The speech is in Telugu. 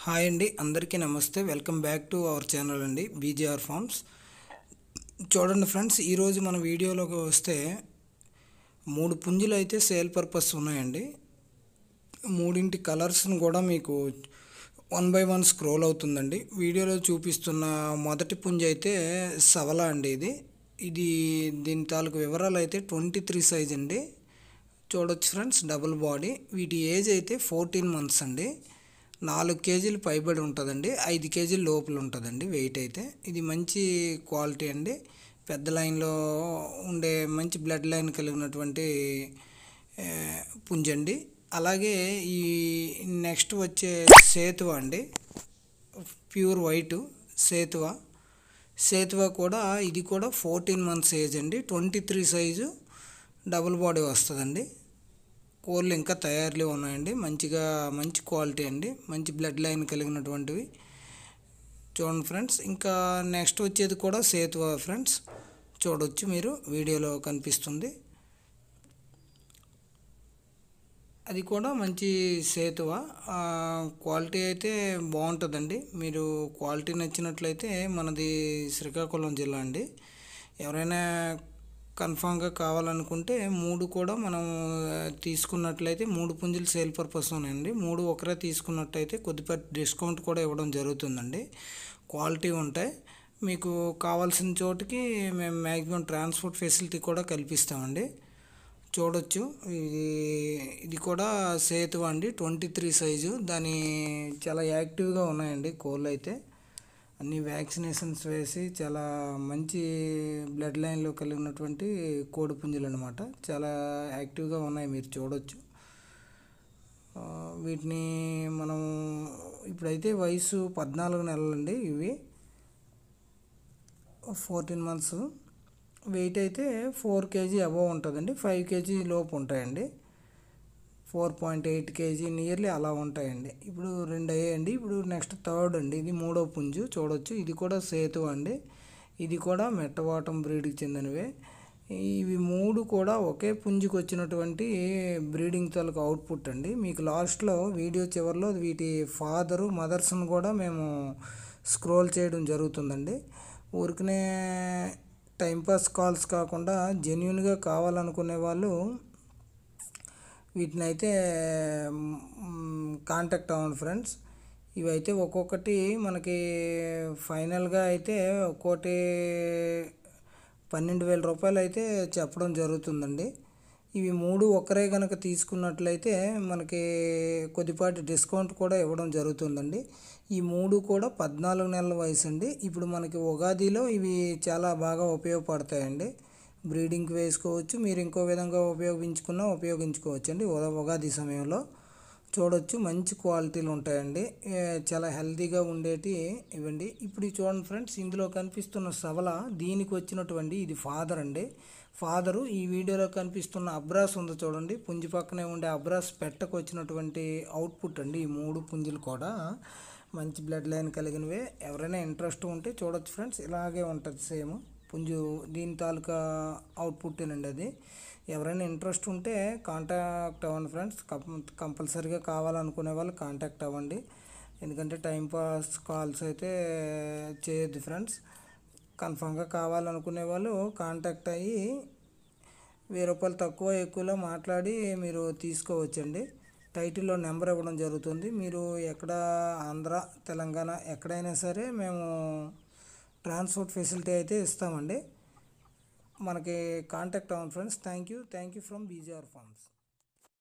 హాయ్ అండి, అందరికీ నమస్తే. Welcome back to our channel అండి, బీజేఆర్ ఫార్మ్స్. చూడండి ఫ్రెండ్స్, ఈరోజు మన వీడియోలోకి వస్తే 3 పుంజులు అయితే సేల్ పర్పస్ ఉన్నాయండి. మూడింటి కలర్స్ని కూడా మీకు 1 by 1 స్క్రోల్ అవుతుందండి. వీడియోలో చూపిస్తున్న మొదటి పుంజు అయితే సవలా అండి. ఇది దీని తాలూకు వివరాలు అయితే 23 సైజ్ అండి. చూడొచ్చు ఫ్రెండ్స్, డబుల్ బాడీ. వీటి ఏజ్ అయితే 14 మంత్స్ అండి. 4 కేజీలు పైబడి ఉంటుందండి, 5 కేజీల లోపల ఉంటుందండి వెయిట్ అయితే. ఇది మంచి క్వాలిటీ అండి, పెద్ద లైన్లో ఉండే మంచి బ్లడ్ లైన్ కలిగినటువంటి పుంజండి. అలాగే ఈ నెక్స్ట్ వచ్చే సేతువ అండి, ప్యూర్ వైట్ సేతువ కూడా ఇది కూడా 14 మంత్స్ ఏజ్ అండి. 23 సైజు, డబుల్ బాడీ వస్తుందండి. కోళ్ళు ఇంకా తయారులో ఉన్నాయండి. మంచి క్వాలిటీ అండి, మంచి బ్లడ్ లైన్ కలిగినటువంటివి. చూడండి ఫ్రెండ్స్, ఇంకా నెక్స్ట్ వచ్చేది కూడా సేతువ ఫ్రెండ్స్. చూడొచ్చు, మీరు వీడియోలో కనిపిస్తుంది. అది కూడా మంచి సేతువ. క్వాలిటీ అయితే బాగుంటుందండి. మీరు క్వాలిటీ నచ్చినట్లయితే మనది శ్రీకాకుళం జిల్లా అండి. ఎవరైనా కన్ఫామ్గా కావాలనుకుంటే 3 కూడా మనం తీసుకున్నట్లయితే 3 పుంజులు సేల్ పర్పస్ ఉన్నాయండి. 3 ఒకరే తీసుకున్నట్టయితే కొద్దిపాటి డిస్కౌంట్ కూడా ఇవ్వడం జరుగుతుందండి. క్వాలిటీ ఉంటాయి. మీకు కావాల్సిన చోటికి మేము మ్యాక్సిమం ట్రాన్స్పోర్ట్ ఫెసిలిటీ కూడా కల్పిస్తామండి. చూడొచ్చు, ఇది కూడా సేతువ అండి, 23 సైజు. దాని చాలా యాక్టివ్గా ఉన్నాయండి కోళ్ళు అయితే. అన్ని వ్యాక్సినేషన్స్ వేసి చాలా మంచి బ్లడ్ లైన్లో కలిగినటువంటి కోడి పుంజులు అనమాట. చాలా యాక్టివ్గా ఉన్నాయి, మీరు చూడొచ్చు. వీటిని మనం ఇప్పుడైతే వయసు 14 నెలలండి. ఇవి 14 మంత్స్. వెయిట్ అయితే 4 కేజీ అబవ్ ఉంటుందండి. 5 కేజీ లోపు ఉంటాయండి. 4.8 కేజీ నియర్లీ అలా ఉంటాయండి. ఇప్పుడు 2 అయ్యాయండి. ఇప్పుడు నెక్స్ట్ థర్డ్ అండి, ఇది 3వ పుంజు. చూడొచ్చు, ఇది కూడా సేతువ అండి. ఇది కూడా మెట్టవాటం బ్రీడ్కి చెందినవే. ఇవి 3 కూడా ఒకే పుంజుకి వచ్చినటువంటి బ్రీడింగ్ తాలూకు అవుట్పుట్ అండి. మీకు లాస్ట్లో వీడియో చివరిలో వీటి ఫాదరు మదర్స్ను కూడా మేము స్క్రోల్ చేయడం జరుగుతుందండి. ఊరికనే టైంపాస్ కాల్స్ కాకుండా జెన్యున్గా కావాలనుకునే వాళ్ళు వీటిని అయితే కాంటాక్ట్ అవ్వండి ఫ్రెండ్స్. ఇవైతే ఒక్కొక్కటి మనకి ఫైనల్గా అయితే ఒక్కోటి 12,000 రూపాయలు అయితే చెప్పడం జరుగుతుందండి. ఇవి 3 ఒక్కరే కనుక తీసుకున్నట్లయితే మనకి కొద్దిపాటి డిస్కౌంట్ కూడా ఇవ్వడం జరుగుతుందండి. ఈ 3 కూడా 14 నెలల వయసు అండి. ఇప్పుడు మనకి ఉగాదిలో ఇవి చాలా బాగా ఉపయోగపడతాయండి. బ్రీడింగ్కి వేసుకోవచ్చు, మీరు ఇంకో విధంగా ఉపయోగించుకోవచ్చు అండి ఉగాది సమయంలో. చూడొచ్చు, మంచి క్వాలిటీలు ఉంటాయండి, చాలా హెల్తీగా ఉండేటి ఇవ్వండి. ఇప్పుడు చూడండి ఫ్రెండ్స్, ఇందులో కనిపిస్తున్న సవల దీనికి వచ్చినటువంటి ఇది ఫాదర్ అండి. ఫాదరు ఈ వీడియోలో కనిపిస్తున్న అబ్రాస్ ఉంది చూడండి, పుంజు పక్కనే ఉండే అబ్రాస్ పెట్టకు వచ్చినటువంటి అవుట్పుట్ అండి. ఈ 3 పుంజులు కూడా మంచి బ్లడ్ లైన్ కలిగినవే. ఎవరైనా ఇంట్రెస్ట్ ఉంటే చూడొచ్చు ఫ్రెండ్స్, ఇలాగే ఉంటుంది సేమ్ పుంజు. దీని తాలూకా అవుట్పుట్టేనండి అది. ఎవరైనా ఇంట్రెస్ట్ ఉంటే కాంటాక్ట్ అవ్వండి ఫ్రెండ్స్. కంపల్సరీగా కావాలనుకునే వాళ్ళు కాంటాక్ట్ అవ్వండి. ఎందుకంటే టైంపాస్ కాల్స్ అయితే చేయొద్దు ఫ్రెండ్స్. కన్ఫామ్గా కావాలనుకునే వాళ్ళు కాంటాక్ట్ అయ్యి 1000 రూపాయలు తక్కువ ఎక్కువలో మాట్లాడి మీరు తీసుకోవచ్చండి. టైటిల్లో నెంబర్ ఇవ్వడం జరుగుతుంది. మీరు ఎక్కడ ఆంధ్ర, తెలంగాణ ఎక్కడైనా సరే మేము ట్రాన్స్పోర్ట్ ఫెసిలిటీ అయితే ఇస్తామండి. మనకి కాంటాక్ట్ అవ్వండి friends. Thank you from BJR forms.